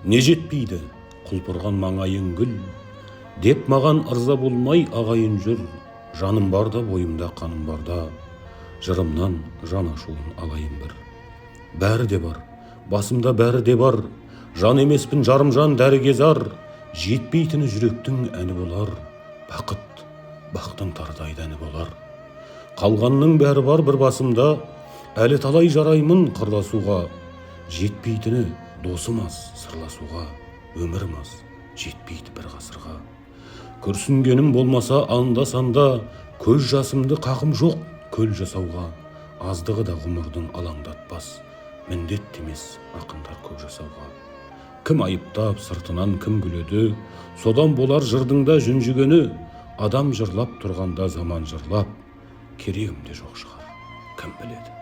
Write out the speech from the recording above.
Не жетпейді құлпырған маңайың гүл, деп маған ырза болмай ағайын жүр. Жаным барда, бойымда қаным барда, жырымнан жан ашуын алайын бір. Бәрі де бар, басымда бәрі де бар, жан емеспін жарым жан дәрігезар. Жетпейтіні жүректің әні болар, бақыт бақтың тардайды әні болар. Қалғанның бәрі бар бір басымда, әлі талай жараймын қырласуға. Жетпейтіні досым аз сырласуға, өмірім аз жетпейді бір ғасырға. Күрсінгенім болмаса анда-санда, көз жасымды қақым жоқ көл жасауға. Аздығы да ғұмырдың алаңдатпас, міндет емес ақындар көп жасауға. Кім айыптап сыртынан кім күледі, содан болар жырдың да жүнжігені. Адам жырлап тұрғанда заман жырлап, керегім де жоқ шығар, кім біледі.